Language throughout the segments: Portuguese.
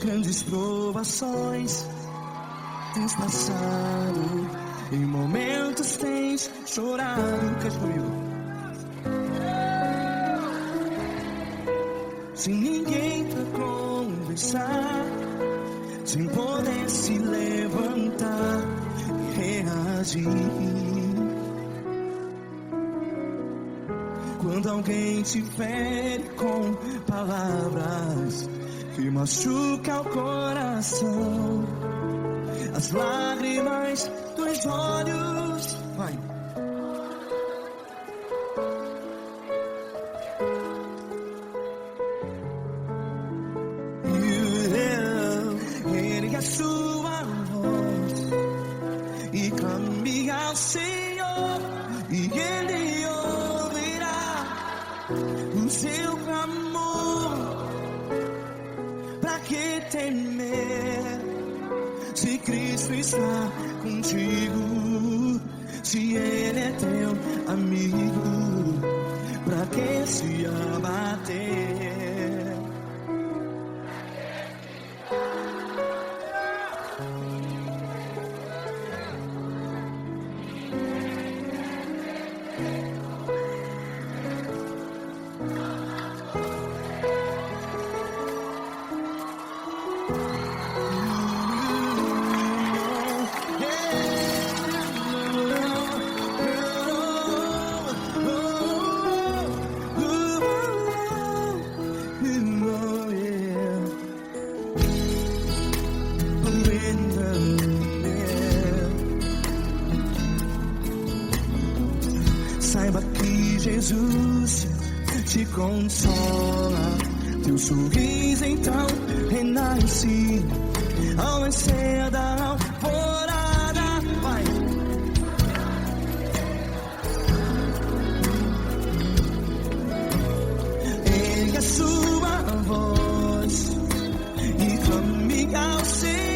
Grandes provações tens passado, em momentos tens chorado. Cante comigo. Sem ninguém pra conversar, sem poder se levantar e reagir. Quando alguém te fere com palavras que machuca o coração, as lágrimas dos olhos, vai. Ergue a sua voz e clame ao Senhor, e Ele ouvirá o seu clamor. Pra que temer, se Cristo está contigo? Se Ele é teu amigo, pra que se abater? Saiba que Jesus te consola, teu sorriso então renasce ao nascer da alvorada. Vai. Ergue a sua voz e clame ao Senhor.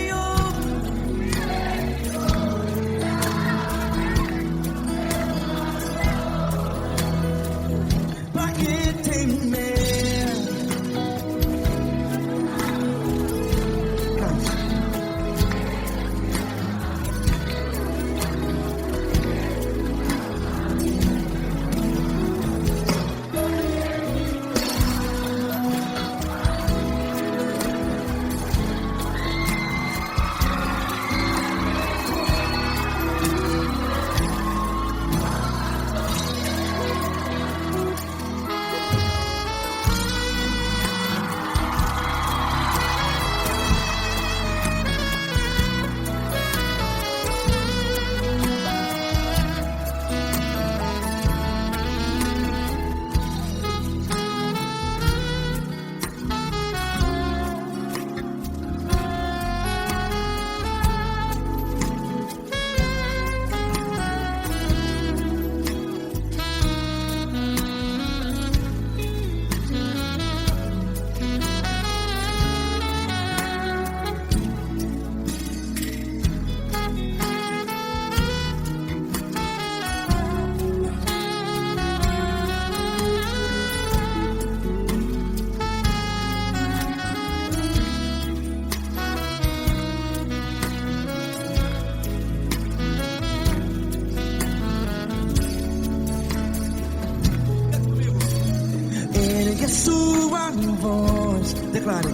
Ergue a sua voz, declare.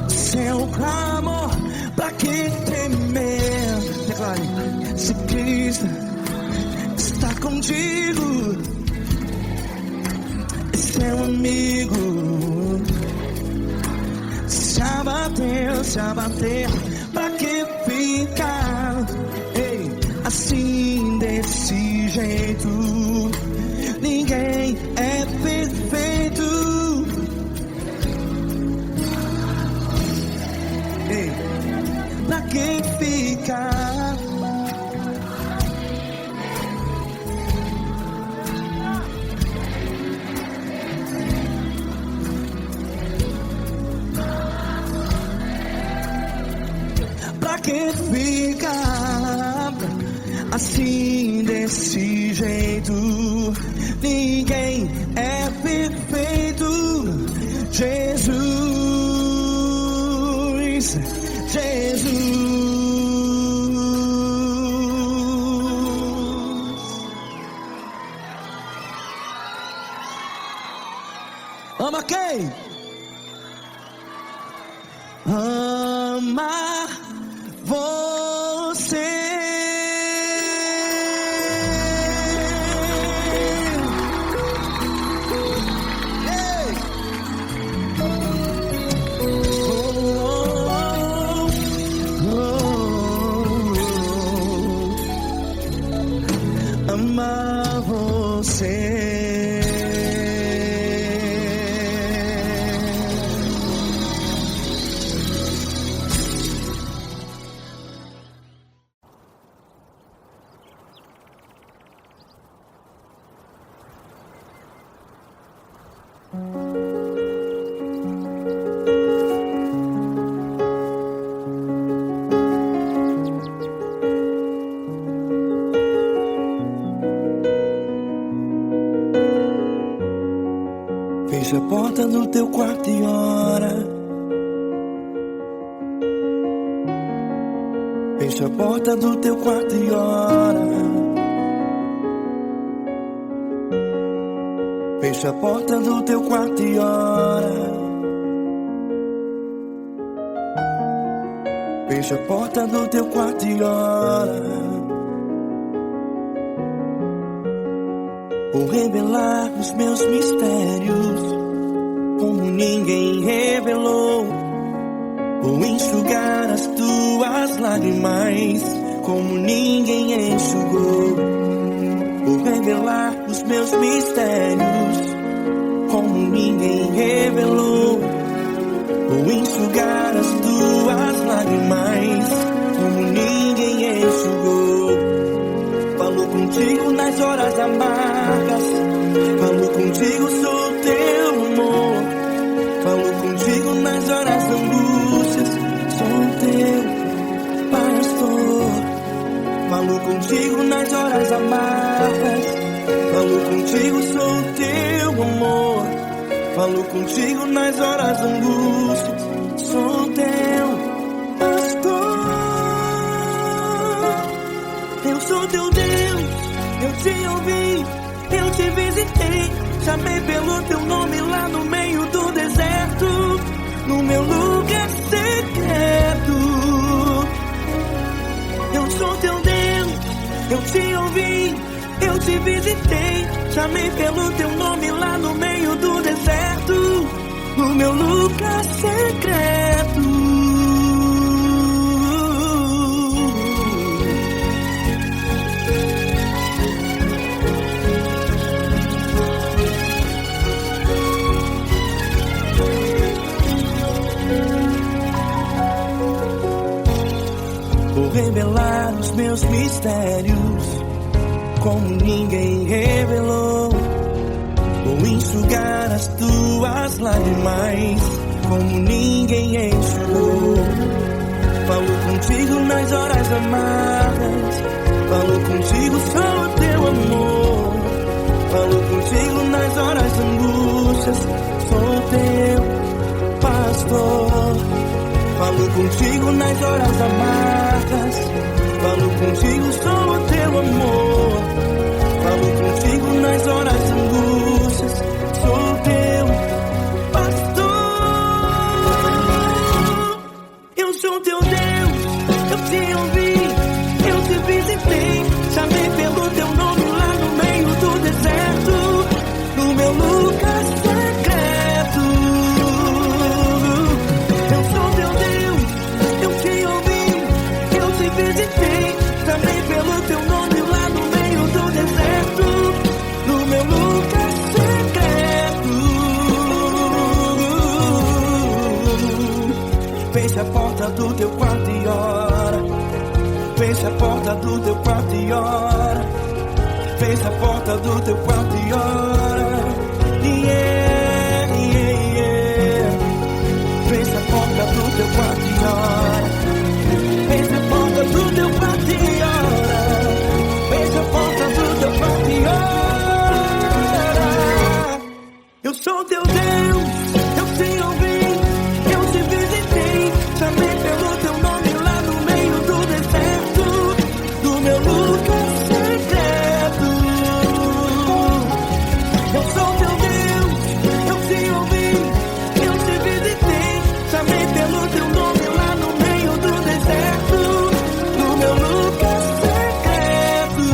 Seu clamor, pra que temer? Declare. Se Cristo está contigo, é seu amigo. Se abater, pra que ficar? Ei, a desse jeito. Ninguém é perfeito. Ei, pra quem ficar? Pra quem fica assim desse jeito? Ninguém é perfeito. Jesus, Jesus. Ama quem? Ama você. Ei. Ama você. Fecha a porta do teu quarto e ora. Fecha a porta do teu quarto e ora. Fecha a porta do teu quarto e ora. Fecha a porta do teu quarto e ora. Vou revelar os meus mistérios como ninguém revelou. Vou enxugar as tuas lágrimas como ninguém enxugou. Vou revelar os meus mistérios como ninguém revelou. Vou enxugar as tuas lágrimas como ninguém enxugou. Falo contigo nas horas amargas. Falo contigo, sou teu amor. Falo contigo nas horas angústias. Sou teu pastor. Falo contigo nas horas amargas. Falo contigo, sou teu amor. Falo contigo nas horas angústias. Sou teu pastor. Eu sou teu Deus, eu te ouvi, eu te visitei. Chamei pelo teu nome lá no meio do deserto, no meu lugar secreto. Eu sou teu Deus, eu te ouvi, eu te visitei. Chamei pelo teu nome lá no meio do deserto, no meu lugar secreto. Vou revelar os meus mistérios como ninguém revelou. Vou enxugar as tuas lágrimas como ninguém enxugou. Falo contigo nas horas amargas. Falo contigo, sou teu amor. Falo contigo nas horas angústias. Sou teu pastor. Falo contigo nas horas amargas. Falo contigo, sou teu amor. Falo contigo nas horas angústias. Sou teu pastor. Eu sou teu Deus, eu te ouvi, eu te visitei. Chamei pelo teu nome lá no meio do deserto, no meu lugar secreto. Eu sou teu Deus, eu te ouvi, eu te visitei. Chamei pelo teu nome lá no meio porta do teu quarto e ora. Fecha a porta do teu quarto e ora. Fecha a porta do teu quarto e ora. Yeah, yeah, yeah. Fecha a porta do teu quarto e ora. Fecha a porta do teu quarto e ora. Fecha a porta do teu quarto e ora. Eu sou teu Deus, eu te ouvi, eu te visitei, chamei pelo teu nome lá no meio do deserto, do meu lugar secreto. Eu sou teu Deus, eu te ouvi, eu te visitei, chamei pelo teu nome lá no meio do deserto, do meu lugar secreto,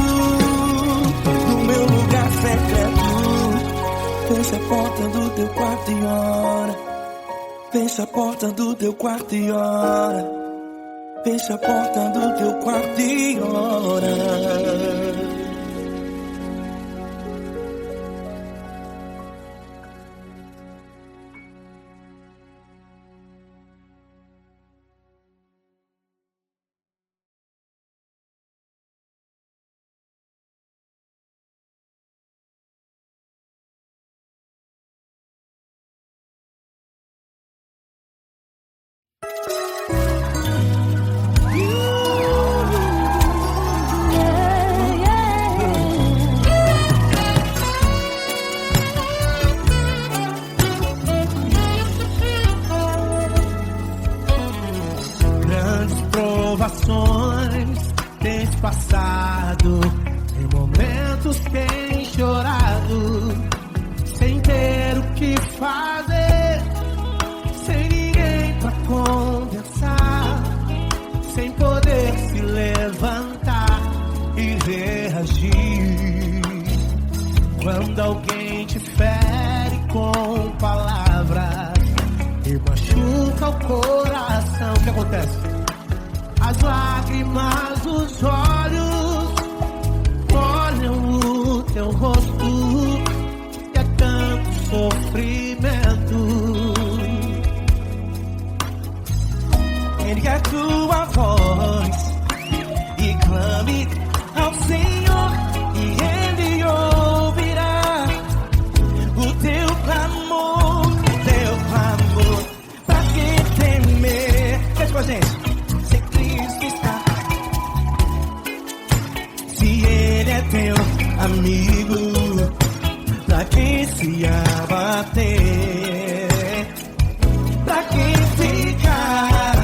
do meu lugar secreto. Fecha a porta do teu quarto e ora. Fecha a porta do teu quarto e ora. Fecha a porta do teu quarto e ora. Grandes provações tens passado, em momentos tens chorado, sem ter o que fazer, sem ninguém pra conversar, sem poder se levantar e reagir. Quando alguém te fere com palavras e machuca o coração, o que acontece? As lágrimas dos olhos molham o teu rosto e é tanto sofrimento. Ergue a tua voz e clame ao Senhor e Ele ouvirá o teu clamor, pra que temer? Cante com a gente. Se Cristo está, se Ele é teu amigo, pra que se abater? Pra que ficar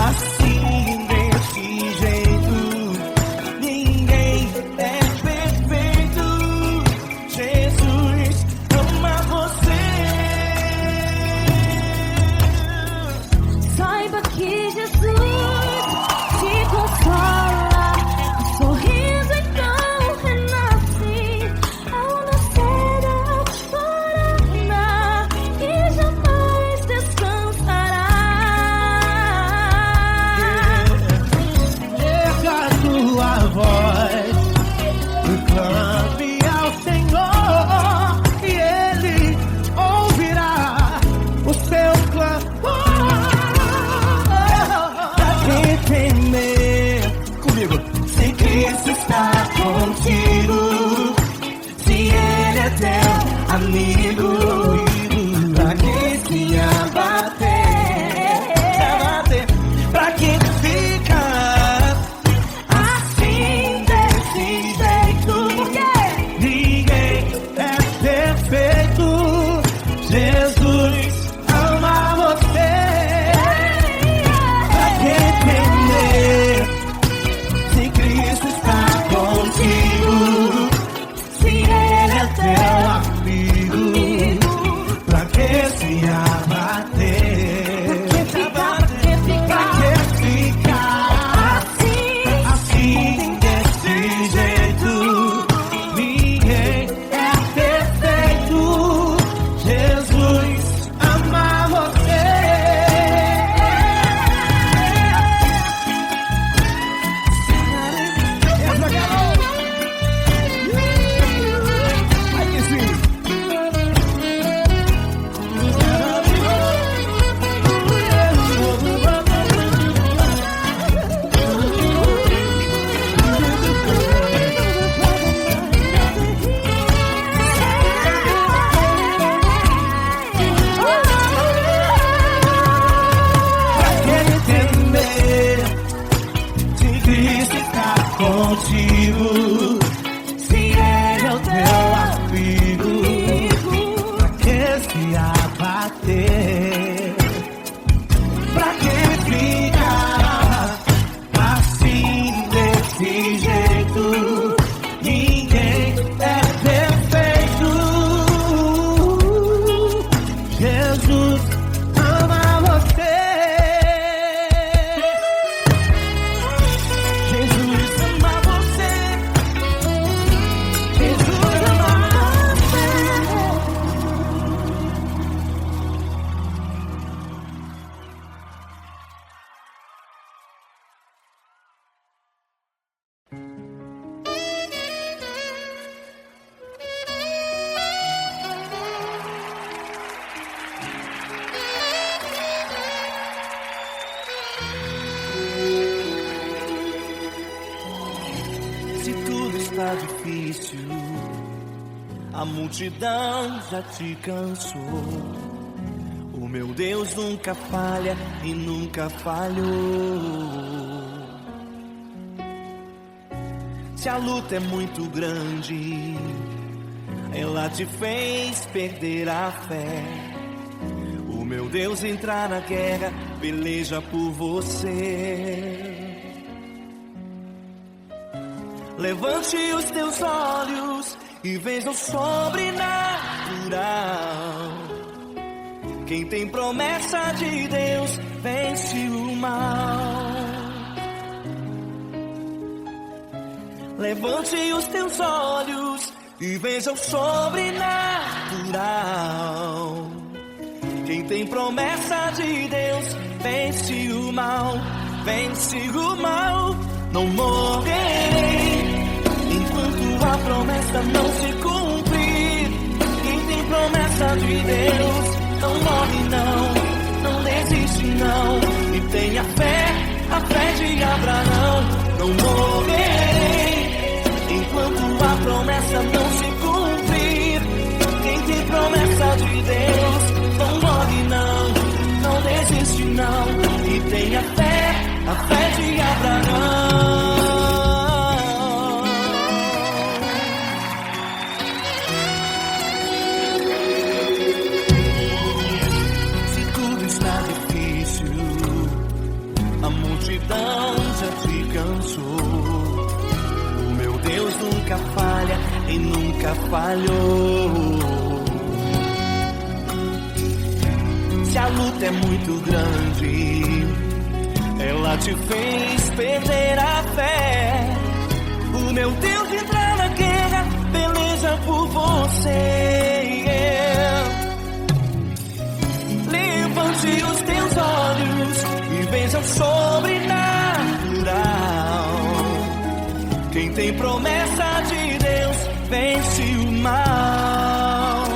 assim desse jeito? Ninguém é perfeito. Jesus ama você. Saiba que Jesus te consola, um sorriso então renasce. está difícil, a multidão já te cansou. O meu Deus nunca falha e nunca falhou. Se a luta é muito grande, ela te fez perder a fé. O meu Deus entrar na guerra, peleja por você. Levante os teus olhos e veja o sobrenatural. Quem tem promessa de Deus vence o mal. Levante os teus olhos e veja o sobrenatural. Quem tem promessa de Deus vence o mal, vence o mal. Não morrerei enquanto a promessa não se cumprir. Quem tem promessa de Deus não morre não, não desiste não. E tenha fé, a fé de Abraão. Não morrerei enquanto a promessa não se cumprir. Quem tem promessa de Deus não morre não, não desiste não. E tenha fé, a fé de Abraão. Se tudo está difícil, a multidão já te cansou. O meu Deus nunca falha e nunca falhou. Se a luta é muito grande, ela te fez perder a fé. O meu Deus entra na guerra, peleja por você. Levante os teus olhos e veja o sobrenatural. Quem tem promessa de Deus vence o mal.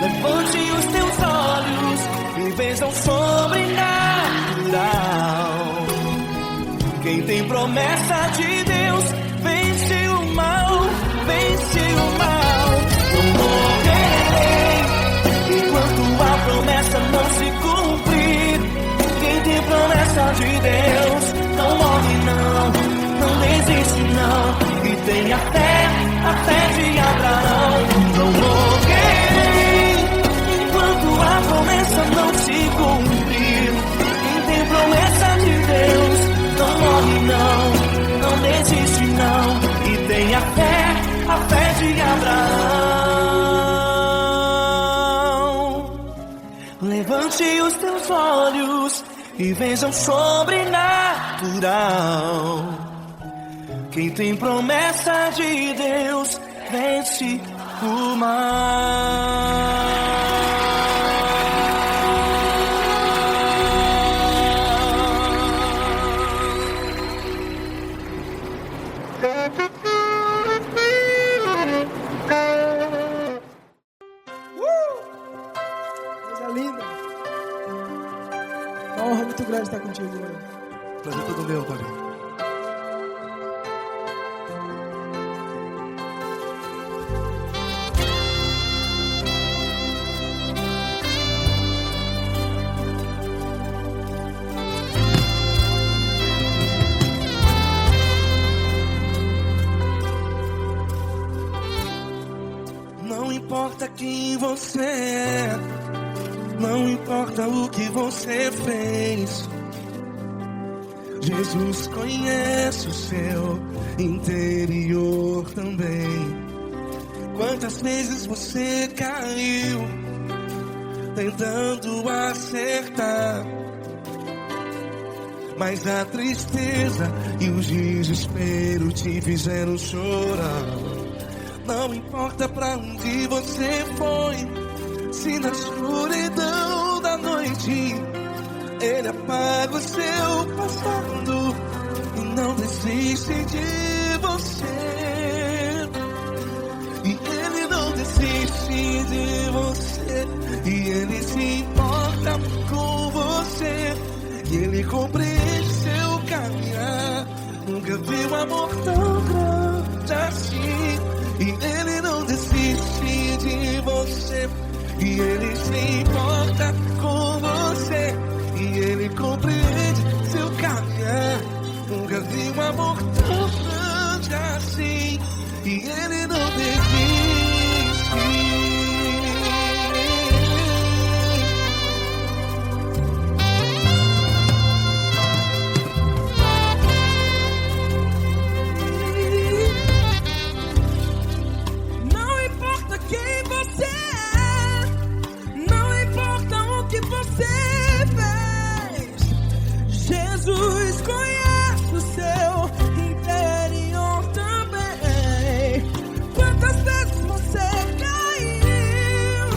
Levante os teus olhos e veja o sobrenatural. Quem tem promessa de Deus vence o mal, vence o mal. Não morrerei enquanto a promessa não se cumprir. Quem tem promessa de Deus não morre não, não desiste não. E tenha fé, a fé de Abraão. Não morrerei enquanto a promessa não se cumprir. Quem tem promessa de Deus não morre não, não desiste não. E tenha fé, a fé de Abraão. Levante os teus olhos e veja o sobrenatural. Quem tem promessa de Deus vence o mal. Coisa linda. Uma honra muito grande estar contigo, mano. Prazer todo meu, Paulinho. Não importa quem você é, não importa o que você fez, Jesus conhece o seu interior também. Quantas vezes você caiu tentando acertar, mas a tristeza e o desespero te fizeram chorar. Não importa pra onde você foi, se na escuridão da noite Ele apaga o seu passado e não desiste de você. E Ele não desiste de você, e Ele se importa com você, e Ele compreende seu caminhar, nunca vi um amor tão grande assim. E Ele não desiste de você. E Ele se importa com você. E Ele compreende seu caminhar. Nunca vi um amor tão grande assim. E Ele não desiste. Jesus conhece o seu interior também. Quantas vezes você caiu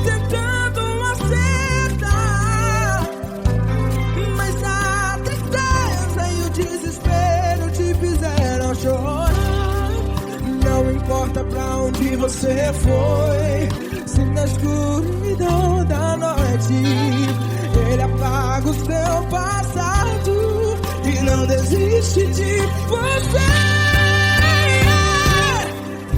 tentando acertar, mas a tristeza e o desespero te fizeram chorar. Não importa pra onde você foi, se na escuridão da noite Ele apaga o seu passado e não desiste de você.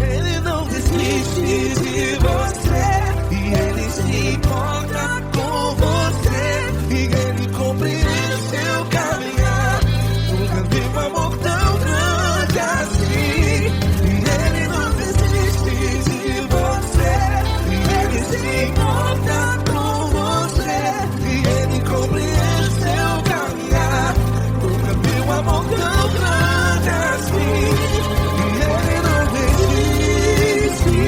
Ele não desiste de você. E Ele se importa com você. E Ele compreende seu caminhar. Nunca vi um amor tão grande assim. E Ele não desiste de você. E Ele se importa com você. E Ele compreende seu caminhar. Nunca vi um amor tão grande assim. E Ele não desiste.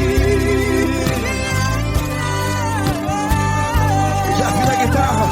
Já vi na guitarra.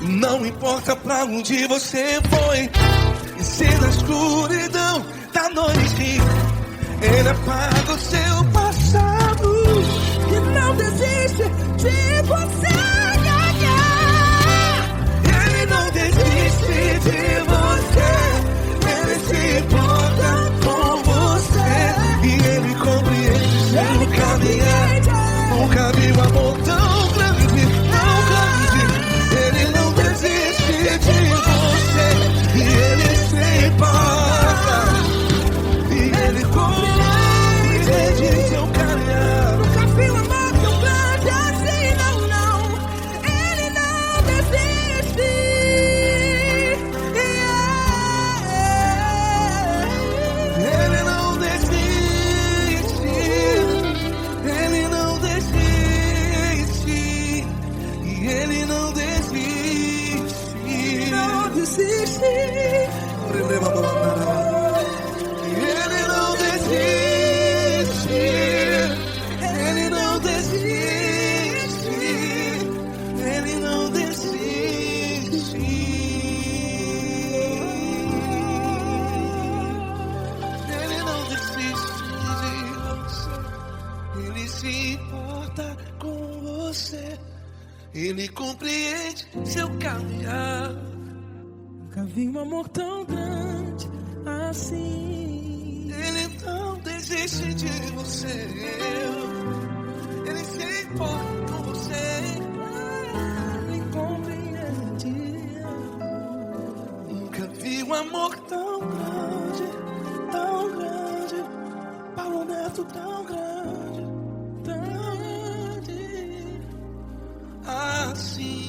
Não importa pra onde você foi, e se na escuridão da noite Ele apaga o seu passado E não desiste de você. Ele não desiste de você. Ele se importa com você. E Ele compreende seu caminhar. Nunca vi um amor tão grande, tão grande. Ele não desiste de você. E Ele se importa. E Ele compreende seu caminhar. Nunca vi um amor tão grande assim, não, não. Ele não desiste. Ele não desiste. Ele não desiste. E Ele não desiste. Não desiste. Ele não desiste. Ele não desiste. Ele não desiste. Ele não desiste de você. Ele se importa com você. Ele compreende seu caminhar. Nunca vi um amor tão grande assim. Ele não desiste de você. Ele se importa com você. Ele compreende. Nunca vi um amor tão grande, tão grande. Paulo Neto tão grande, tão grande assim.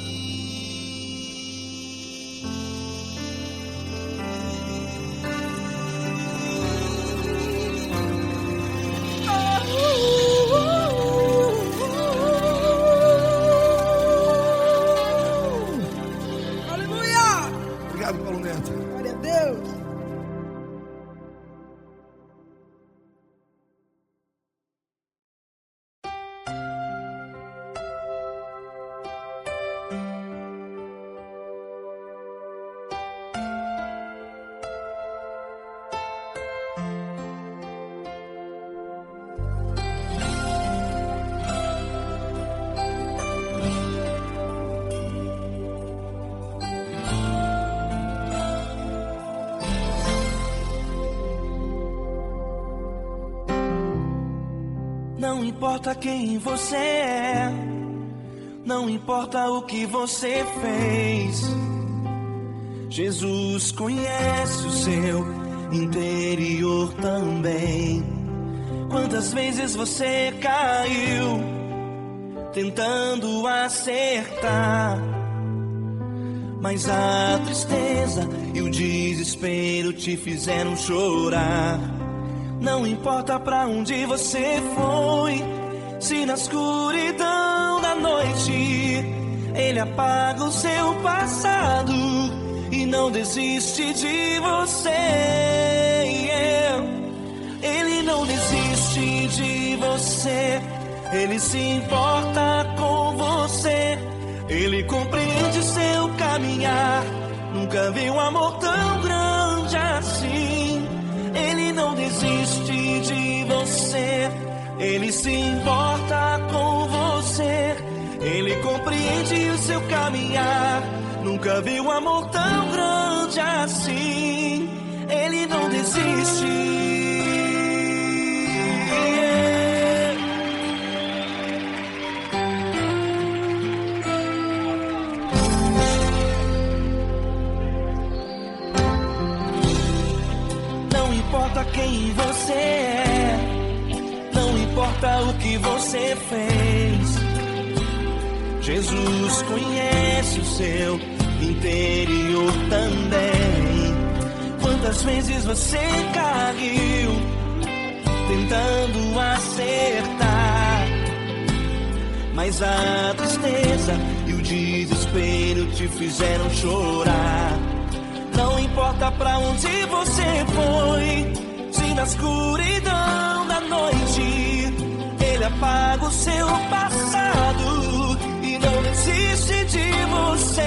importa quem você é, não importa o que você fez, Jesus conhece o seu interior também. Quantas vezes você caiu tentando acertar, mas a tristeza e o desespero te fizeram chorar. Não importa pra onde você foi, se na escuridão da noite Ele apaga o seu passado e não desiste de você. Ele não desiste de você, Ele se importa com você, Ele compreende seu caminhar. Nunca vi um amor tão grande assim. Ele não desiste de você, Ele se importa com você, Ele compreende o seu caminhar. Nunca vi um amor tão grande assim. Ele não desiste. Não importa quem você é, não importa o que você fez, Jesus conhece o seu interior também. Quantas vezes você caiu tentando acertar, mas a tristeza e o desespero te fizeram chorar. Não importa pra onde você foi, se na escuridão da noite Ele apaga o seu passado e não desiste de você.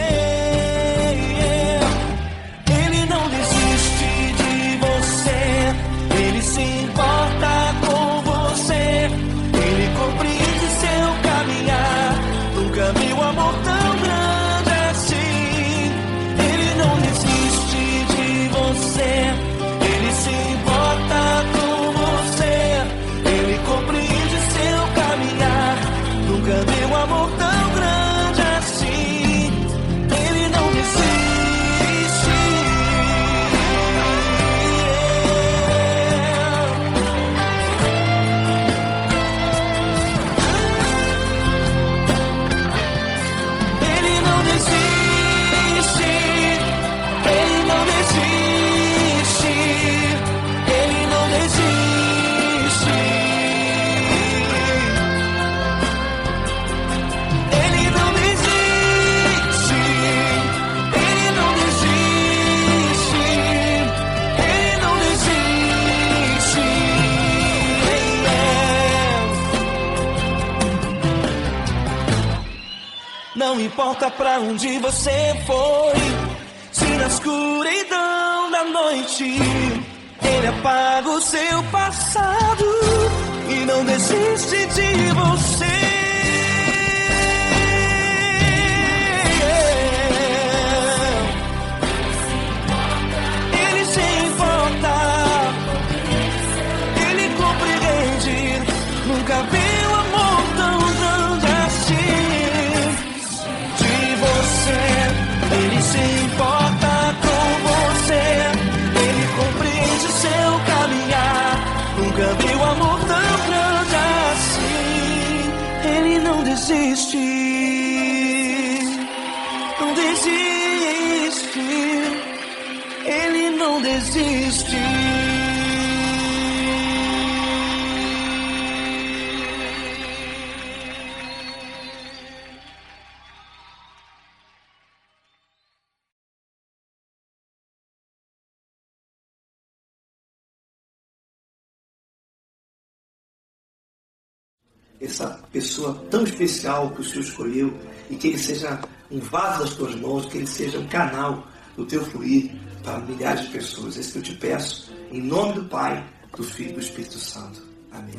Ele não desiste de você, Ele se importa com você, Ele compreende seu caminhar. Nunca vi um amor tão grande assim. Ele não desiste de você, Ele se importa com você, Ele compreende seu caminhar. Nunca vi um amor tão grande assim. Ele não desiste. Ele não desiste. Ele não desiste. Ele não desiste. Ele não desiste. Ele não desiste. Ele não desiste. Não importa pra onde você foi, se na escuridão da noite Ele apaga o seu passado e não desiste de você. Ele se importa, Ele compreende. Nunca vi um amor tão grande assim. De você, Ele se importa com você, Ele compreende seu caminhar. Nunca vi um amor tão grande assim. Ele não desiste, não desiste. Ele não desiste. Essa pessoa tão especial que o Senhor escolheu, e que Ele seja um vaso das tuas mãos, que Ele seja um canal do teu fluir para milhares de pessoas. É isso que eu te peço, em nome do Pai, do Filho e do Espírito Santo. Amém.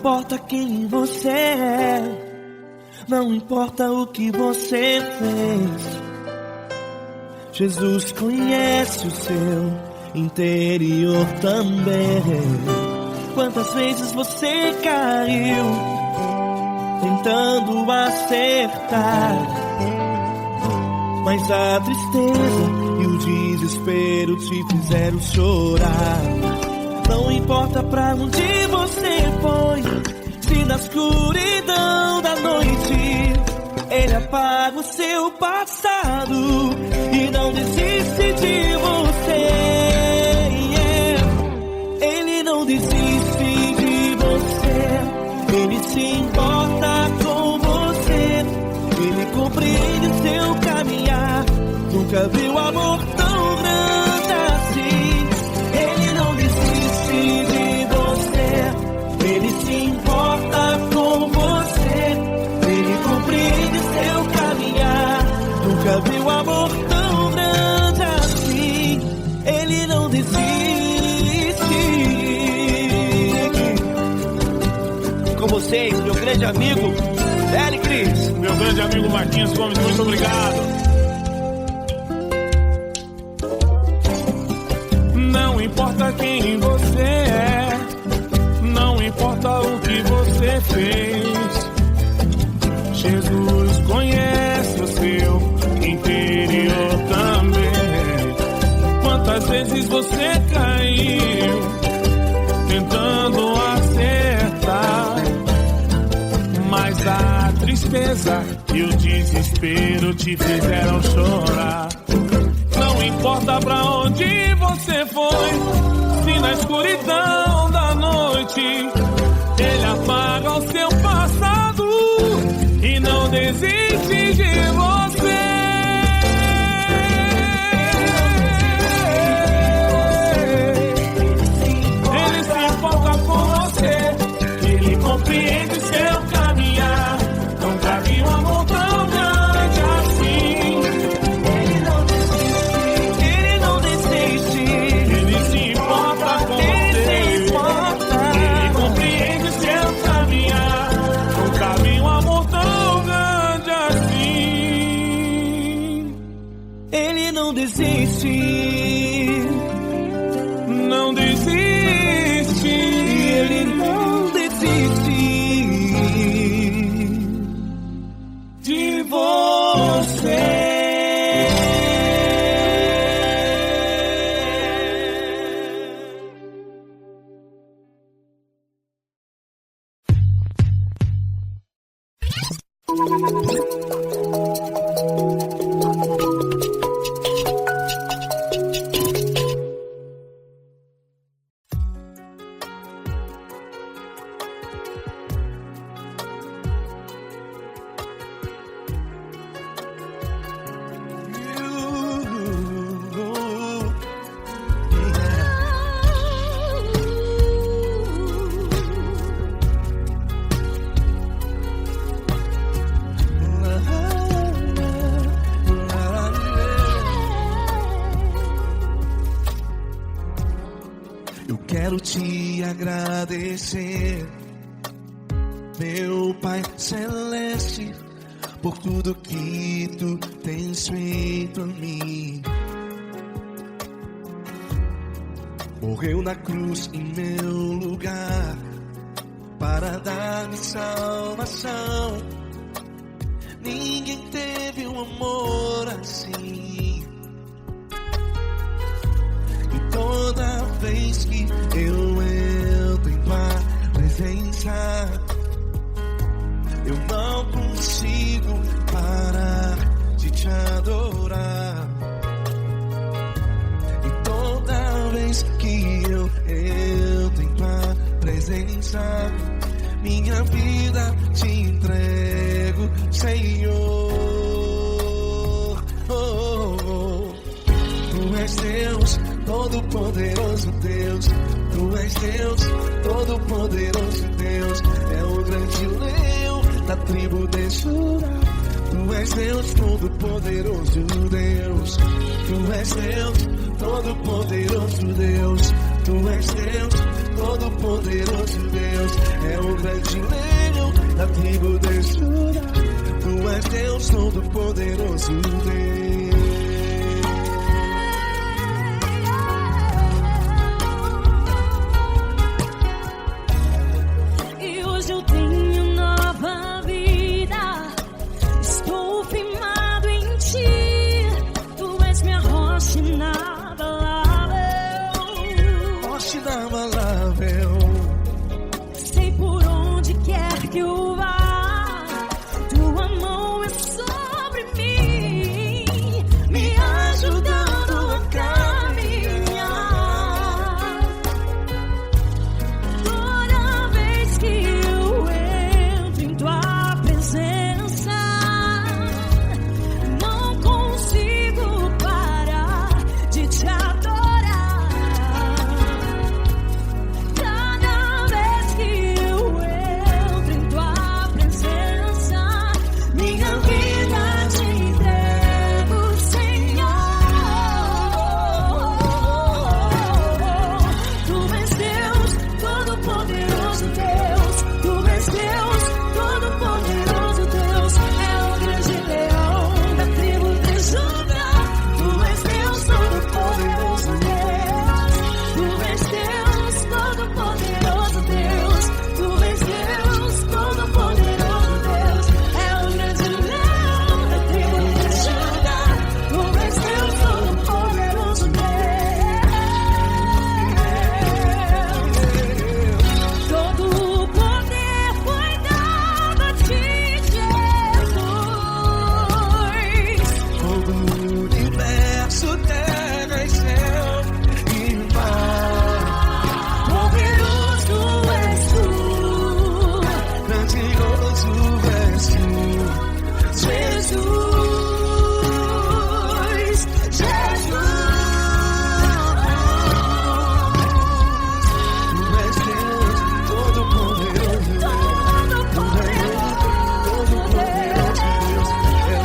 importa quem você é, não importa o que você fez, Jesus conhece o seu interior também. Quantas vezes você caiu tentando acertar, mas a tristeza e o desespero te fizeram chorar. Não importa pra onde você foi, se na escuridão da noite Ele apaga o seu passado e não desiste de você. Ele não desiste de você, Ele se importa com você, Ele compreende o seu caminhar. Nunca viu amor tão grande assim. Ele não desiste de você, Ele se importa com você, Ele compreende o seu caminhar. Nunca viu amor tão grande assim. Ele não desiste. Com vocês, meu grande amigo L. Cris. Meu grande amigo Marquinhos Gomes, muito obrigado. Não importa quem você é, não importa o que você fez, Jesus conhece o seu interior também. Quantas vezes você caiu tentando acertar, mas a tristeza e o desespero te fizeram chorar. Não importa pra onde você foi, se na escuridão da noite Ele apaga o seu passado e não desiste de você. Ele se importa com você, Ele compreende seu caminhar. Nunca vi um amor tão grande assim. Ele não desiste, Ele não desiste. Ele se importa com você, Ele compreende seu caminhar. Nunca vi um amor tão grande assim. Ele não desiste, não desiste. Ele não desiste De você. Eu quero te agradecer, meu Pai Celeste, por tudo que Tu tens feito a mim. Morreu na cruz em meu lugar para dar-me salvação. Ninguém teve um amor assim. E toda vez que eu entro em Tua presença, eu não consigo parar de Te adorar. E toda vez que eu entro em Tua presença, minha vida Te entrego, Senhor. Tu és Deus, Todo-Poderoso Deus. Tu és Deus, Todo-Poderoso Deus. É o grande leão da tribo de Judá. Tu és Deus, Todo-Poderoso Deus. Tu és Deus, Todo-Poderoso Deus. Tu és Deus, Todo-Poderoso Deus é o grande leão da tribo de Judá. Tu és Deus, Todo-Poderoso Deus. E hoje eu tenho nova vida. Estou firmado em ti. Tu és minha rocha inabalável. Rocha inabalável. Sei por onde quer que eu vá, tua mão é sobre mim, me ajudando a caminhar. Toda vez que eu entro em tua presença, não consigo parar de te adorar. Cada vez que eu entro em tua presença, minha vida te entrego, Senhor. Tu és Deus, Todo-Poderoso Deus. Tu és Deus, Todo-Poderoso Deus. É o grande leão da tribo de Judá. Tu és Deus, Todo-Poderoso Deus. Tu és Deus, Todo-Poderoso Deus. Tu és Deus, Todo-Poderoso Deus. É o grande leão da tribo de Judá. Tu és Deus, Todo-Poderoso Deus. Todo o poder foi dado a ti, Jesus. Todo o universo, terra e céu e mar. Poderoso és tu, Grandioso és tu, Jesus. Tu és Deus, Todo-Poderoso Todo-Poderoso Deus, é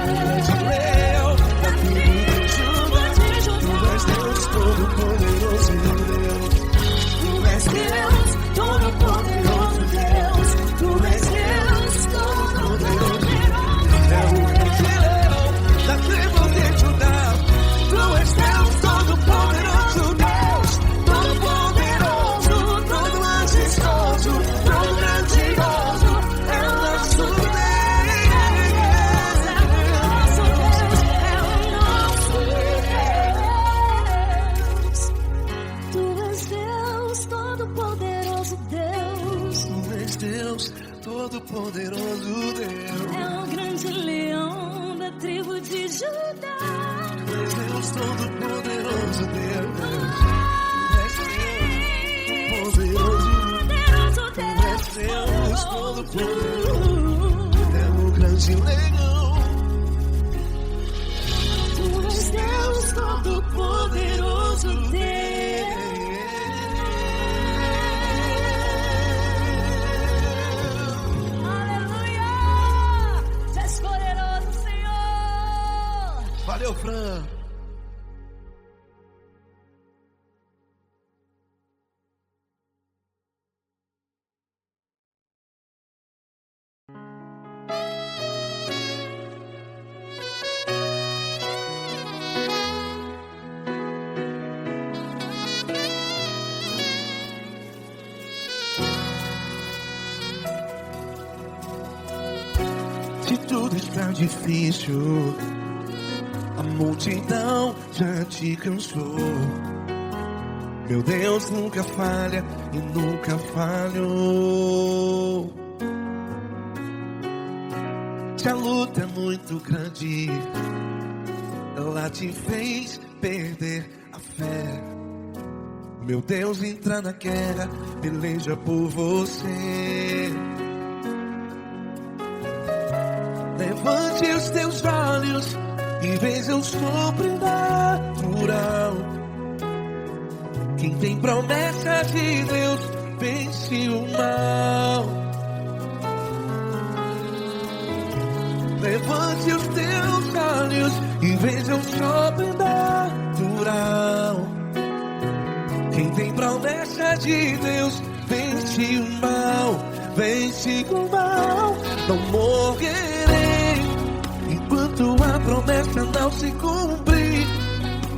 o grande leão da tribo de Judá. Tu és Deus, Todo-Poderoso Deus. Tu és Deus, Todo-Poderoso Deus. Tu és Deus, Todo-Poderoso Deus. É o grande leão da tribo de Judá. Tu és Deus, Todo-Poderoso Deus. Todo-Poderoso, todo majestoso, todo grandioso. É o nosso Tu és Deus, Todo-Poderoso Deus. Tu és Deus, Todo-Poderoso Deus. É o grande leão da tribo de Judá. Tu és Deus, Todo-Poderoso Deus. Tu és Deus, Poderoso. Tu és Deus, Todo-Poderoso. É o grande leão. Tu és Deus, Todo-Poderoso Deus. Aleluia! Tu és poderoso, Senhor. Valeu, Fran. Se tudo está difícil, a multidão já te cansou. Meu Deus nunca falha e nunca falhou. Se a luta é muito grande, ela te fez perder a fé. Meu Deus entra na guerra, peleja por você. Levante os teus olhos e veja o sobrenatural. Quem tem promessa de Deus vence o mal. Levante os teus olhos e veja o sobrenatural. Quem tem promessa de Deus Venci o mal, venci o mal. Não morrerei enquanto a promessa não se cumprir.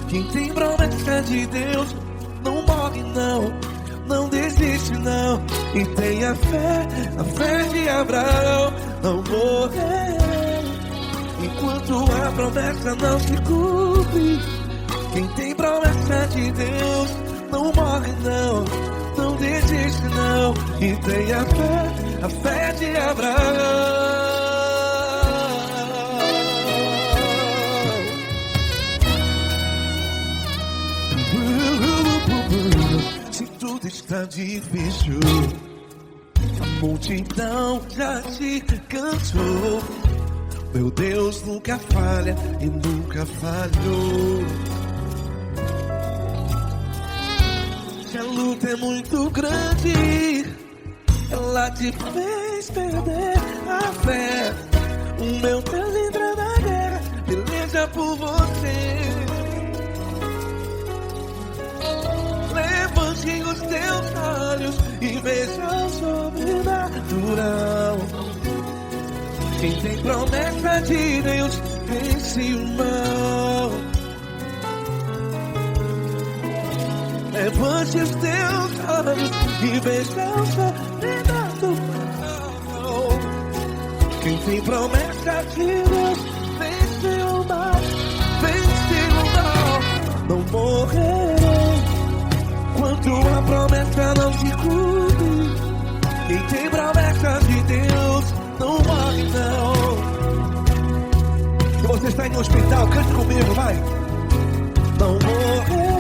Quem tem promessa de Deus não morre não, não desiste não. E tenha fé, a fé de Abraão. Não morrerei enquanto a promessa não se cumpre. Quem tem promessa de Deus não morre não, não desiste não. E tenha fé, a fé de Abraão. Se tudo está difícil, a multidão já te cansou. Meu Deus nunca falha e nunca falhou. Se a luta é muito grande, ela te fez perder a fé. O meu Deus entra na guerra, peleja por você. Levante os teus olhos e veja o sobrenatural. Quem tem promessa de Deus vence o mal. Levante os teus olhos e veja o sobrenatural. Quem tem promessa de Deus vence o mal, vence o mal. Não morrerei enquanto a promessa não se cumpre. Quem tem promessa de Deus não morre não. Se você está em um hospital, cante comigo, vai. Não morrerei.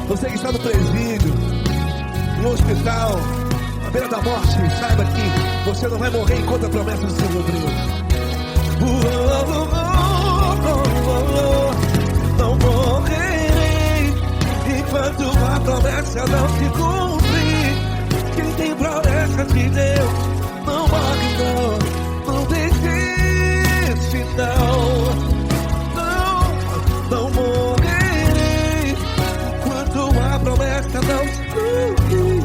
Você que está no presídio, no hospital, à beira da morte, saiba que você não vai morrer enquanto a promessa se cumpriu. Não morrerei enquanto a promessa não se cumprir. Quem tem promessa de Deus não morre não, não desiste não. Não morrerei enquanto a promessa não se cumprir.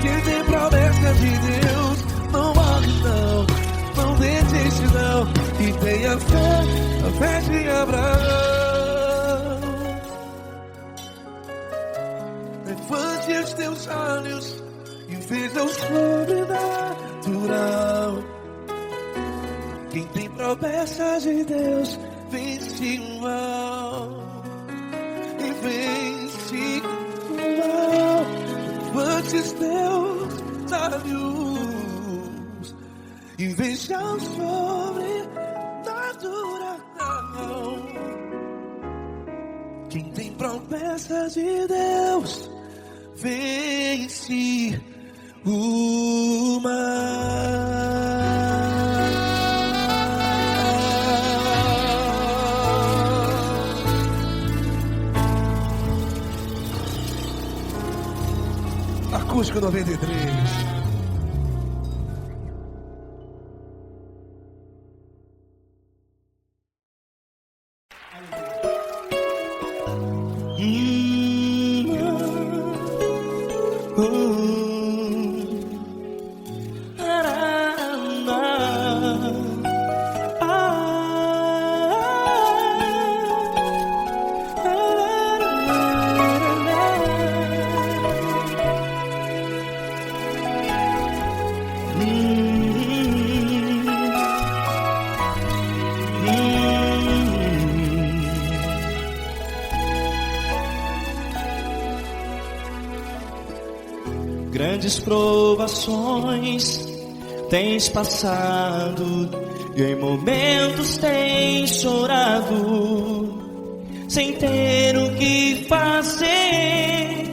Quem tem promessa de Deus não morre não, não desiste não. E tenha fé, a fé de Abraão. Levante os teus olhos e veja o sobrenatural. Quem tem promessa de Deus vence o mal. E vence o mal. Levante os teus olhos e veja o sobrenatural. Quem tem promessa de Deus vence o mal. Acústico 93. Grandes provações tens passado e em momentos tens chorado, sem ter o que fazer,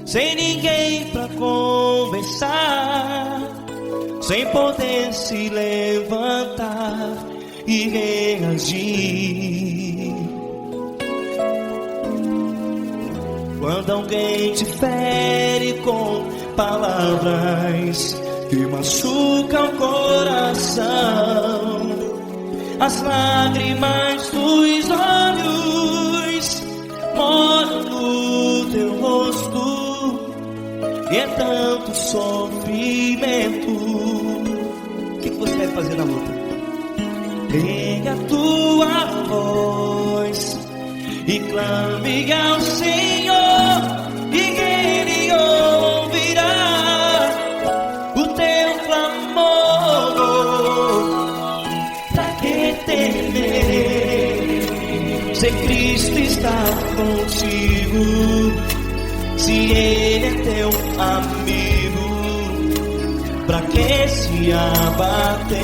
sem ninguém pra conversar, sem poder se levantar e reagir. Quando alguém te fere com palavras que machucam o coração, as lágrimas dos olhos moram no teu rosto, e então sofrimento. O que você deve fazer na luta? Erga a tua voz e clame ao Senhor, e Ele ouvirá o teu clamor. Pra que temer, se Cristo está contigo? Se Ele é teu amigo, pra que se abater?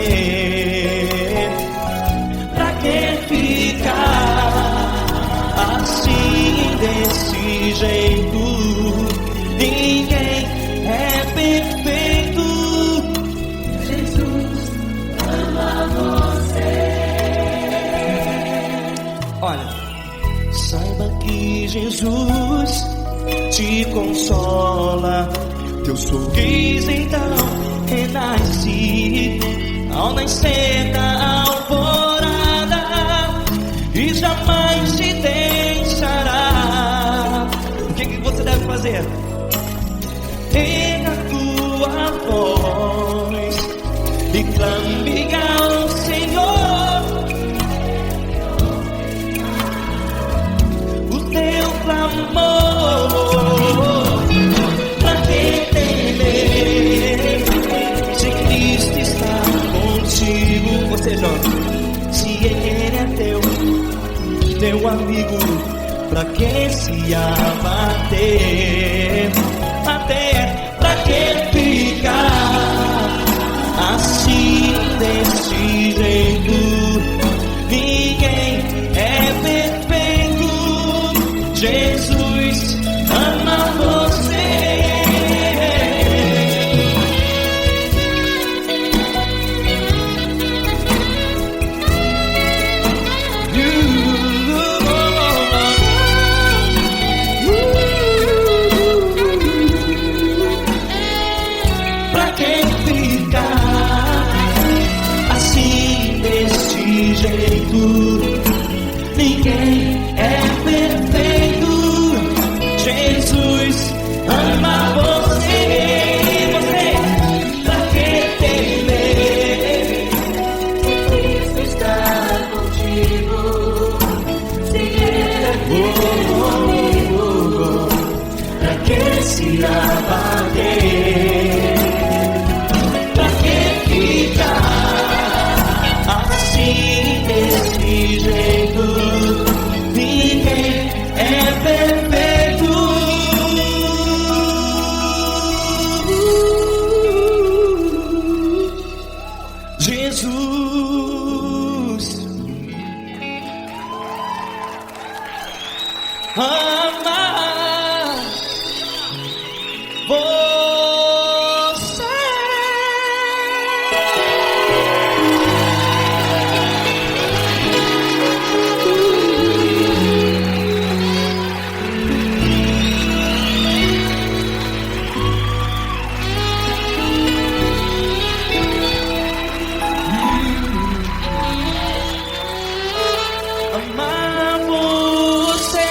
Pra que ficar assim desse jeito? Ninguém é perfeito. Jesus ama você. Olha, saiba que Jesus te consola. Teu sorriso então renasce ao nascer da alvorada, e jamais te deixará. O que você deve fazer? Erga a tua voz e clame ao Senhor, o teu clamor. Pra que temer, se Cristo está contigo? Ou seja, se Ele é teu amigo, pra que se abater? Até pra que ficar assim desse jeito? Ninguém é perfeito. Jesus ama você. Pra que ficar assim desse jeito? Ninguém é perfeito. Jesus ama você. Pra que temer, se Cristo está contigo? Se Ele é teu amigo, pra que se abater? Pra que ficar assim desse jeito? Ninguém é perfeito. Jesus ama você. Amar você.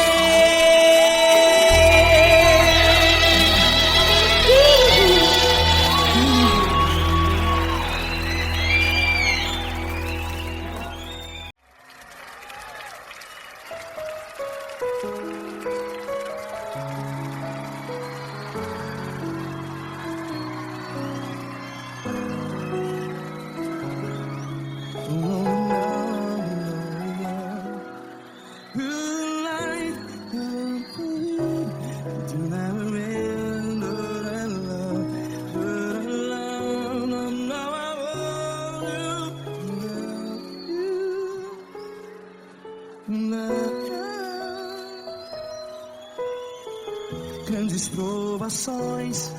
Grandes provações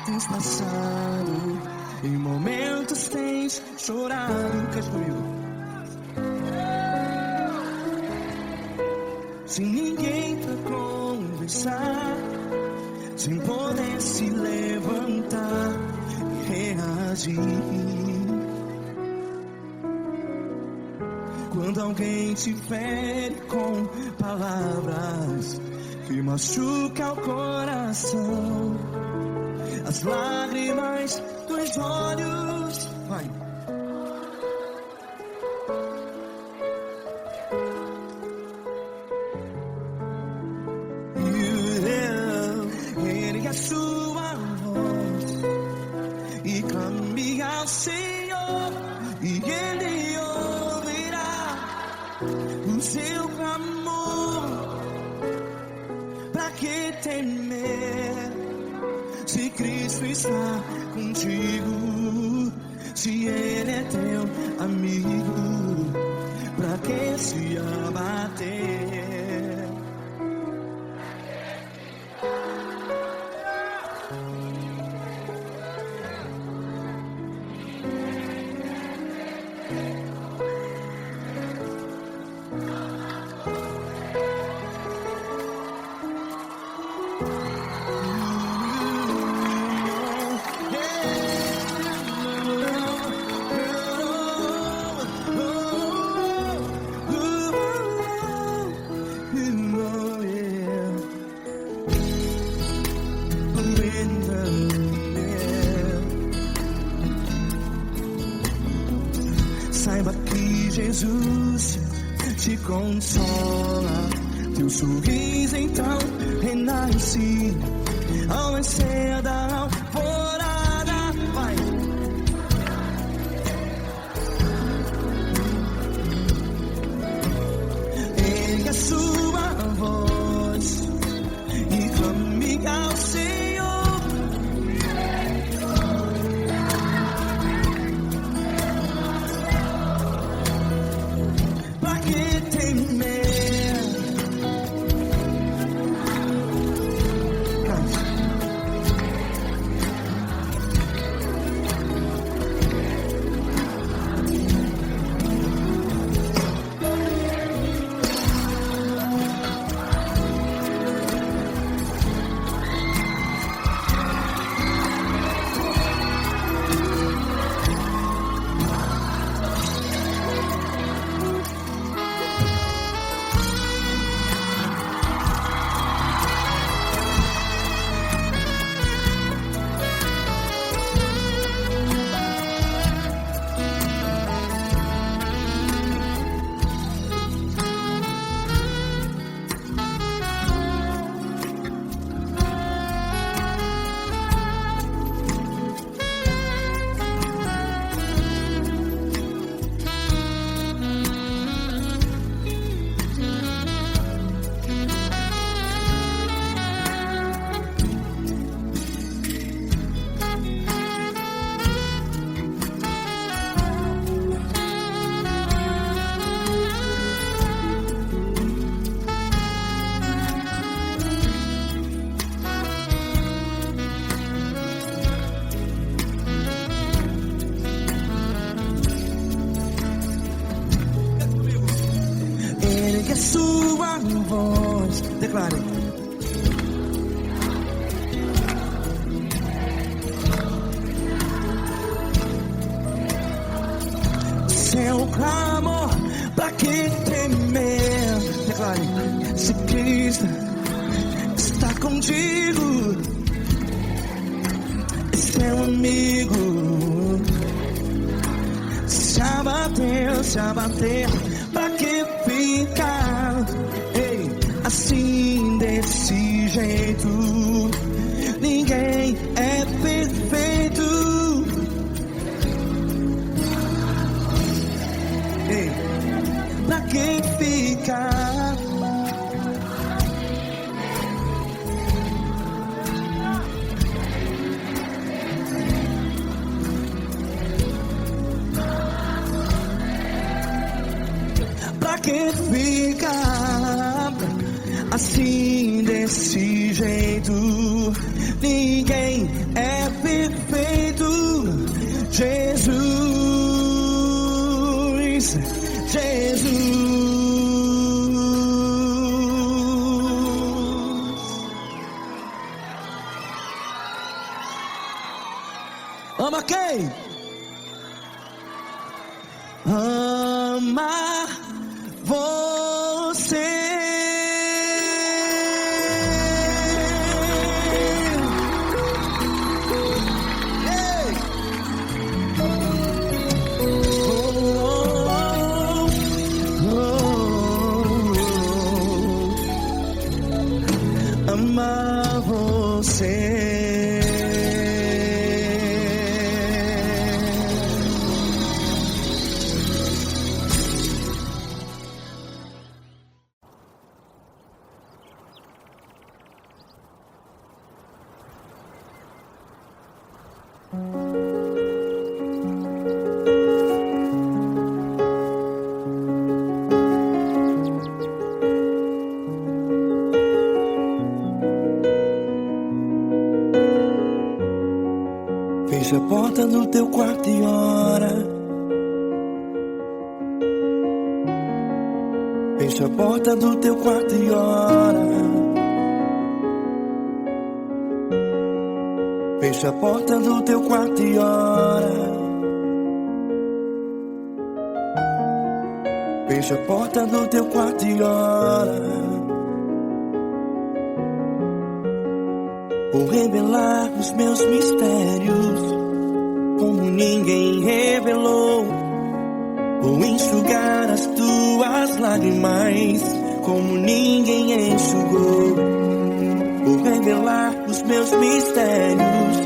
tens passado, em momentos tens chorado. Cante comigo. Sem ninguém pra conversar, sem poder se levantar e reagir. Quando alguém te fere com palavras que machuca o coração, as lágrimas dos olhos. Vai. Ergue a sua voz e clame ao Senhor, e Ele ouvirá o seu clamor. Pra que temer, se Cristo está contigo? Se Ele é teu amigo, pra que se abater? Saiba que Jesus te consola, teu sorriso então renasce ao nascer da alvorada. Vai. Ergue a sua voz e clame ao Senhor. Pra que temer? Ergue a sua voz, declare. Seu clamor, pra que temer? Declare. Se Cristo está contigo, é seu amigo. Se abater, pra que ficar, ei, assim desse jeito? Ninguém é perfeito. Ei, pra que ficar? Pra que ficar assim desse jeito? Ninguém é perfeito. Jesus, Jesus. Ama quem? Ama você. porta do teu quarto e ora. Fecha a porta do teu quarto e ora. Fecha a porta do teu quarto e ora. Fecha a porta do teu quarto e ora. Vou revelar os meus mistérios como ninguém revelou. Vou enxugar as tuas lágrimas como ninguém enxugou. Vou revelar os meus mistérios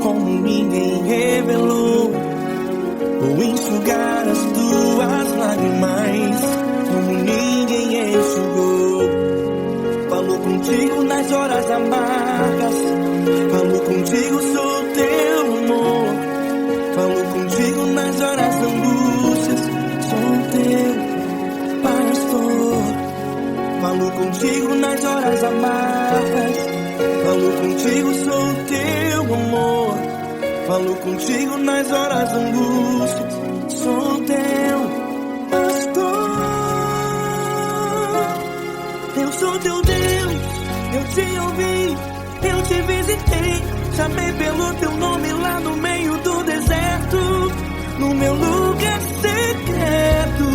como ninguém revelou. Vou enxugar as tuas lágrimas como ninguém enxugou. Falo contigo nas horas amargas, falo contigo, sou teu amor. Falo contigo nas horas da angústias, sou teu pastor. Falo contigo nas horas amargas, falo contigo, sou teu amor. Falo contigo nas horas da angústias, sou teu pastor. Eu sou teu Deus, eu te ouvi, eu te visitei. Chamei pelo teu nome lá no meio do deserto, no meu lugar secreto.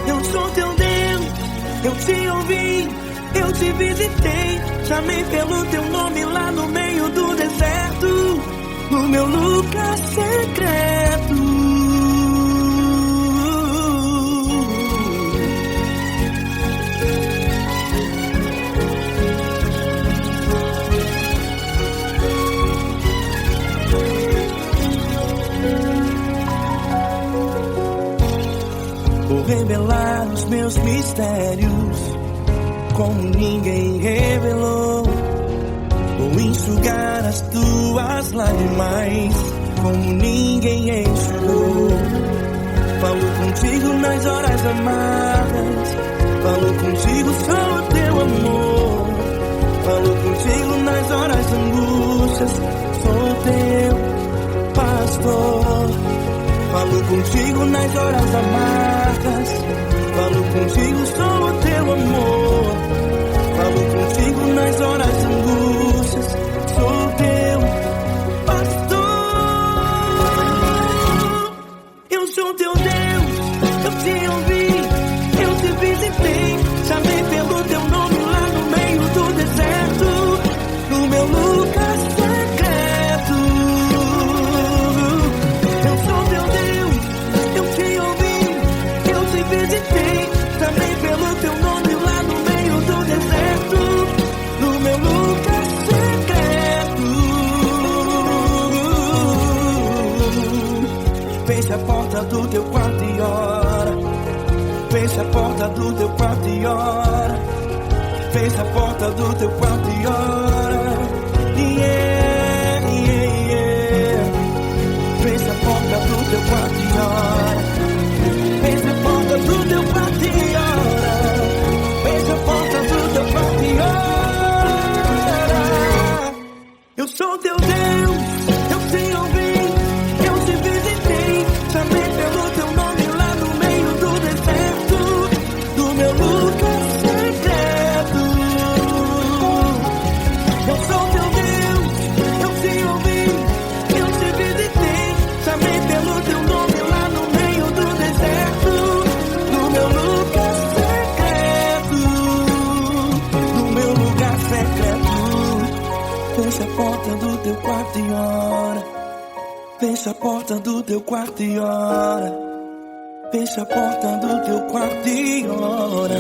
Eu sou teu Deus, eu te ouvi, eu te visitei. Chamei pelo teu nome lá no meio do deserto, no meu lugar secreto. Vou revelar os meus mistérios como ninguém revelou. Vou enxugar as tuas lágrimas como ninguém enxugou. Falo contigo nas horas amargas, falo contigo, sou teu amor. Falo contigo nas horas de angústias, sou teu pastor. Falo contigo nas horas amargas, falo contigo, sou teu amor. Falo contigo nas horas de angústias, sou teu pastor. Eu sou teu Deus, eu te ouvi, eu te visitei. Chamei pelo teu nome lá no meio do deserto, no meu lugar secreto. Eu sou teu Deus, eu te ouvi, eu te visitei. Chamei pelo teu nome lá no meio do deserto, no meu lugar secreto. Fecha a porta do teu quarto e ora. Fecha a porta do teu quarto e ora. Fecha a porta do teu quarto e ora. Yeah, yeah, yeah. Fecha a porta do teu quarto e ora. Fecha a porta do teu quarto e ora. Fecha a porta do teu quarto e ora. Eu sou teu Deus, eu te ouvi, eu te visitei. Chamei pelo teu nome lá no meio do deserto, do meu lugar secreto. Eu sou teu Deus, eu te ouvi, eu te visitei. Chamei pelo teu nome lá no meio do deserto, no meu lugar secreto, no meu lugar secreto. Fecha a porta do teu quarto e ora. Fecha a porta do teu quarto e ora. Fecha a porta do teu quarto e ora.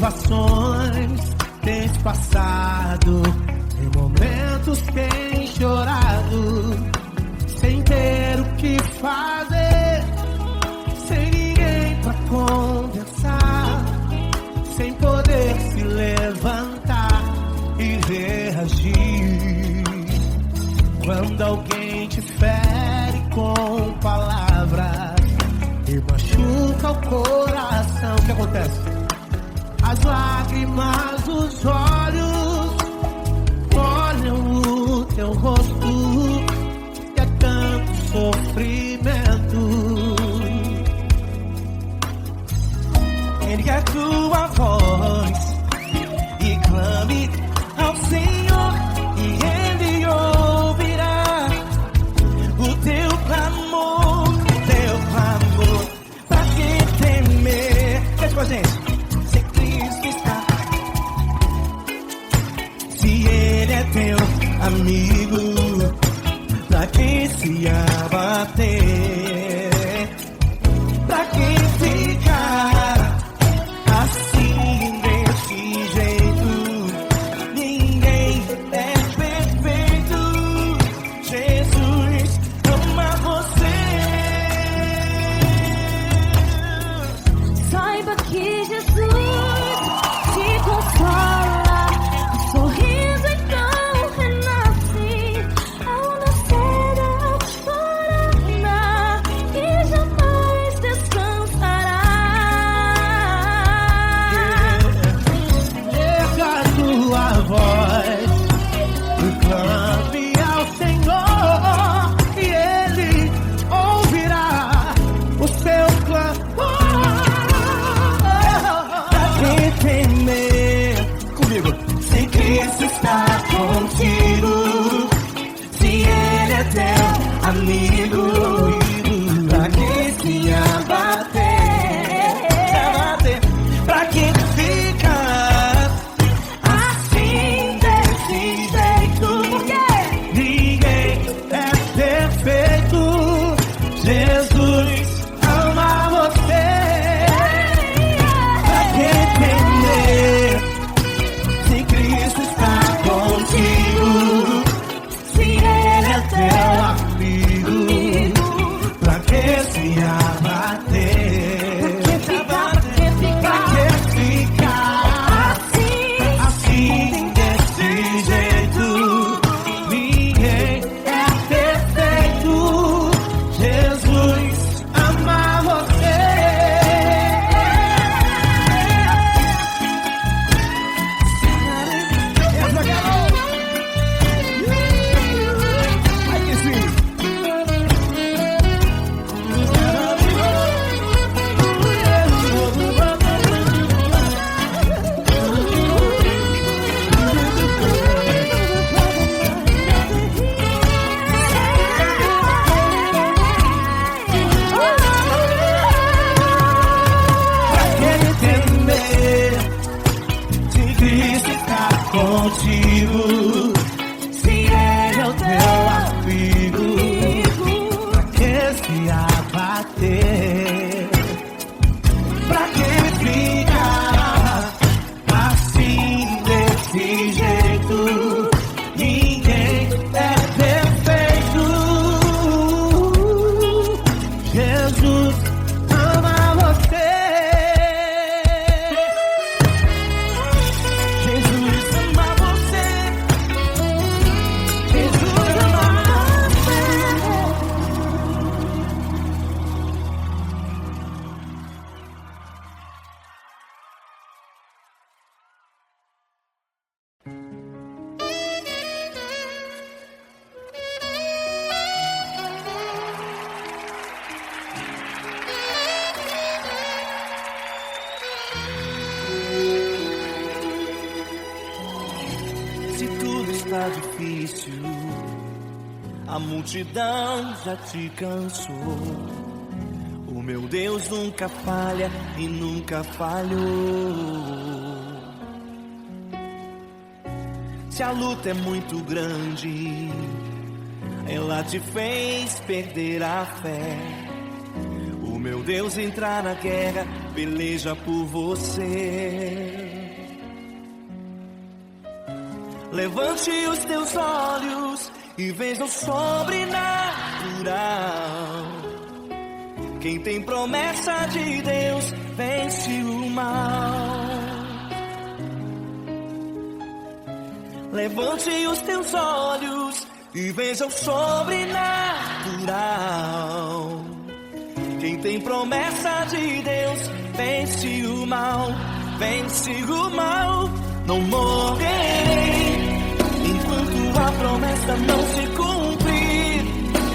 provações tens passado, em momentos tens chorado, sem ter o que fazer, sem ninguém pra conversar, sem poder se levantar e reagir. Quando alguém te fere com palavras e machuca o coração, o que acontece? As lágrimas dos olhos molham o teu rosto, e é tanto sofrimento. Ergue a tua voz e clame ao Senhor, e Ele ouvirá o teu clamor, pra quem temer. Cante com a gente. Se Cristo está, se Ele é teu amigo, pra quem se abater, pra quem ficar assim desse jeito, ninguém é perfeito. Jesus ama você. Saiba que Jesus te consola, o sorriso então renasce ao nascer da aurora e jamais descansará. Erga a tua voz e clame ao Senhor, e Ele ouvirá o seu clamor. Pra quem temer, comigo, se Cristo está contigo, se Ele é teu amigo, pra quem se abater, pra quem fica assim desse jeito, porque ninguém é perfeito. Jesus ama você. Pra quem temer, se Cristo está contigo, se Ele é teu amigo, pra que se abater, pra que ficar assim desse jeito, ninguém é perfeito. Jesus ama você. Ai que sim. Pra quem temer, se Cristo está contigo, se Ele é o teu amigo, pra que se abater, pra que ficar assim desse jeito, ninguém é perfeito. Jesus ama você. Jesus ama você. Jesus ama você. Se tudo está difícil, a multidão já te cansou. O meu Deus nunca falha e nunca falhou. Se a luta é muito grande, ela te fez perder a fé. O meu Deus entrar na guerra, peleja por você. Levante os teus olhos e veja o sobrenatural. Quem tem promessa de Deus vence o mal. Levante os teus olhos e veja o sobrenatural. Quem tem promessa de Deus vence o mal, vence o mal. Não morrerei enquanto a promessa não se cumprir.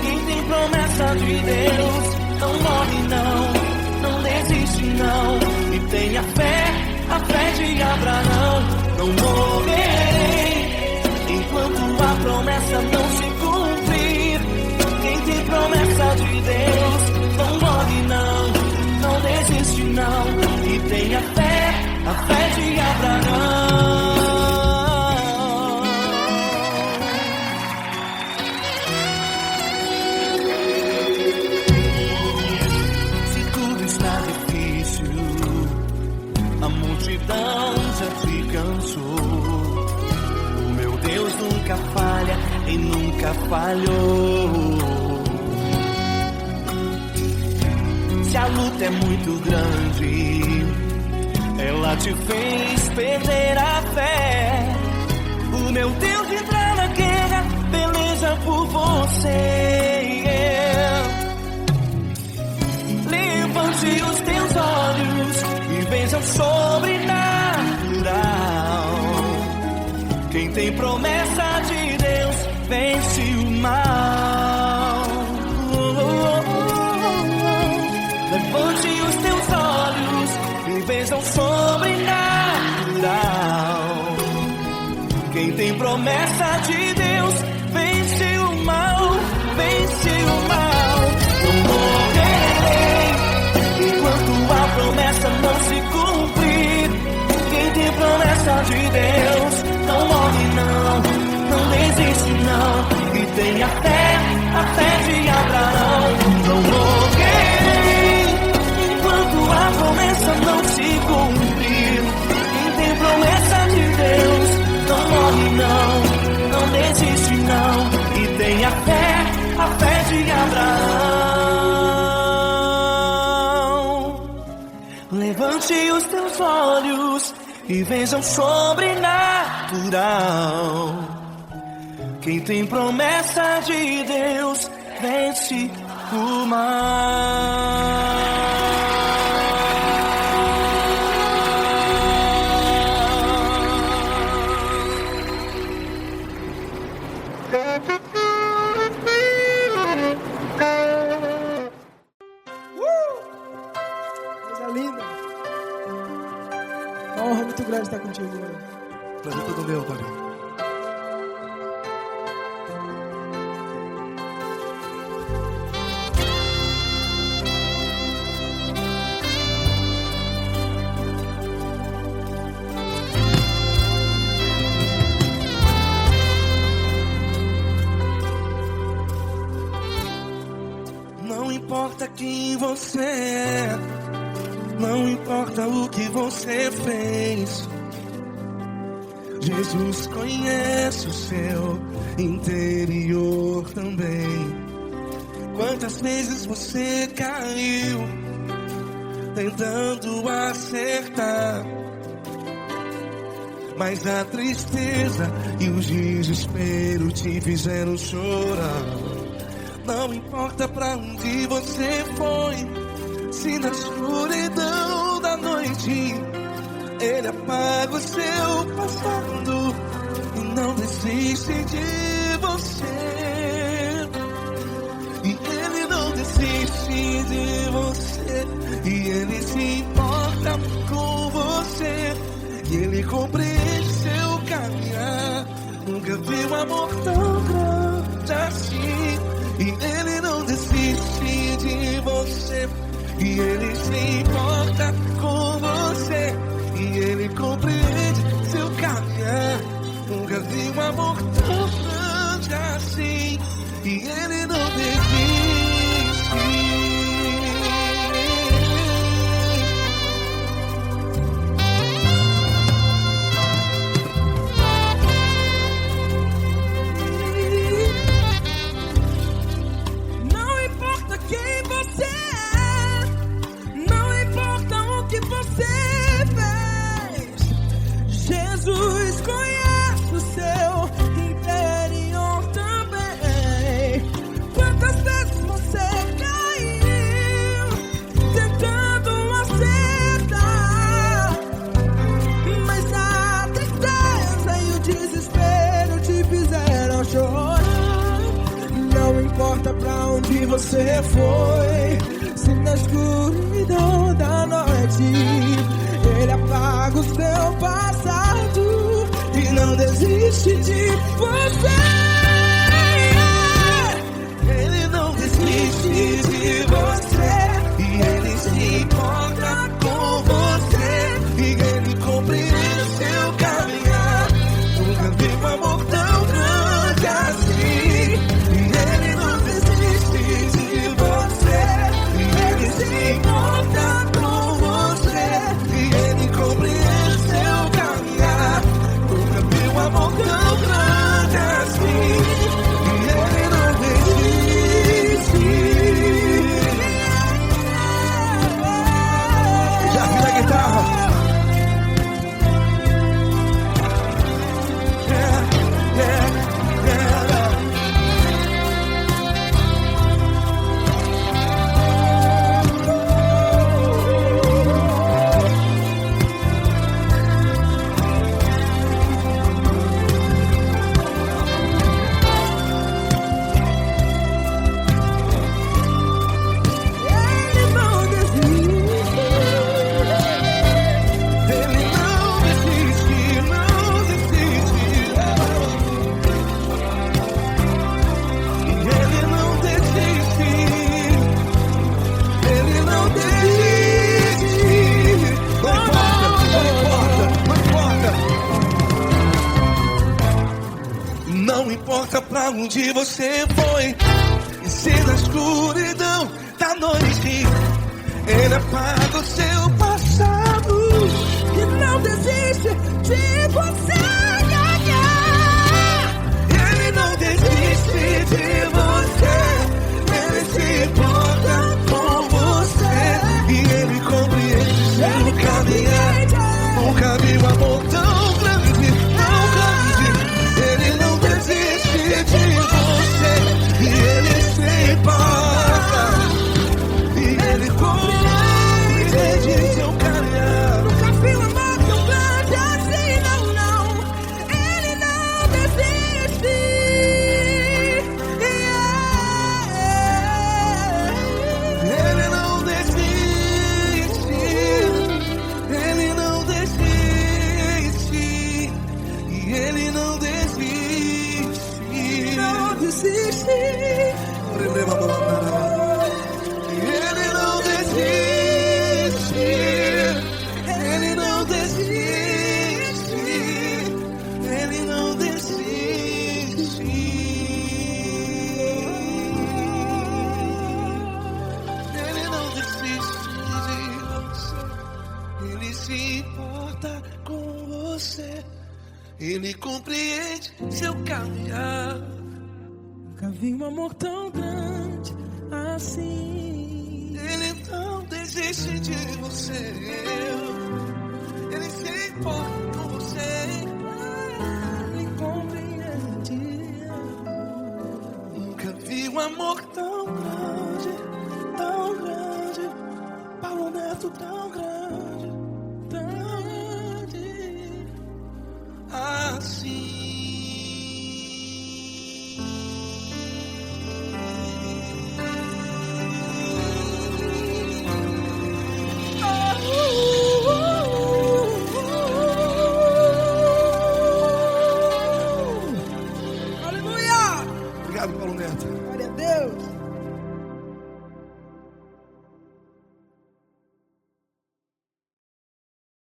Quem tem promessa de Deus não morre não, não desiste não. E tenha fé, a fé de Abraão. Não morrerei enquanto a promessa não se cumprir. Quem tem promessa de Deus não morre não, não desiste não. E tenha fé, a fé de Abraão. Se tudo está difícil, a multidão já te cansou. O meu Deus nunca falha e nunca falhou. Se a luta é muito grande, ela te fez perder a fé. O meu Deus entra na guerra, peleja por você. Levante os teus olhos e veja o sobrenatural. Quem tem promessa de Deus vence o mal. Levante os teus olhos e veja o sobrenatural. Quem tem promessa de Deus vence o mal, vence o mal. Não morrerei enquanto a promessa não se cumprir. Quem tem promessa de Deus não morre não, não desiste não. E tenha fé, a fé de Abraão. Não morrerei enquanto a promessa não se cumprir. Quem tem promessa de Deus não morre não, não desiste não. E tenha fé, a fé de Abraão. Levante os teus olhos e veja o sobrenatural. Quem tem promessa de Deus vence o mal. Coisa linda. Uma honra muito grande estar contigo, mano. Prazer todo meu, Paulinho. Não importa quem você é, não importa o que você fez, Jesus conhece o seu interior também. Quantas vezes você caiu tentando acertar, mas a tristeza e o desespero te fizeram chorar. Não importa pra onde você foi, se na escuridão da noite Ele apaga o seu passado e não desiste de você. E Ele não desiste de você, e Ele se importa com você, e Ele compreende seu caminhar. Nunca vi um amor tão grande assim. E Ele não desiste de você, e Ele se importa com você, e Ele compreende seu caminhar. Nunca vi um amor tão grande assim. E Ele não desiste. você foi. Se na escuridão da noite Ele apaga o seu passado e não desiste de você. Ele não desiste de você e Ele se importa com você e Ele compreende seu caminhar. Nunca vi um amor tão grande assim. E Ele não desiste de você e Ele se importa com você e Ele compreende seu caminhar. Nunca vi um amor tão grande assim. E Ele não desiste. Já vi na guitarra. Não importa pra onde você foi, e se na escuridão da noite Ele apaga o seu passado e não desiste de você. Ele não desiste de você, Ele se importa com você e Ele compreende seu caminhar. Nunca vi um amor tão grande, tão grande. Ele não desiste de você e Ele se importa e Ele compreende seu caminhar. Nunca vi um amor tão grande assim, não, não. Ele não desiste. Ele não desiste. Ele não desiste. E Ele não desiste. Não desiste. Ele não desiste. Ele não desiste. Ele não desiste. Ele não desiste de você. Ele se importa com você. Ele compreende seu caminhar. Nunca vi um amor tão grande assim. Ele não desiste de você. Ele se importa com você. Ele compreende. Nunca vi um amor tão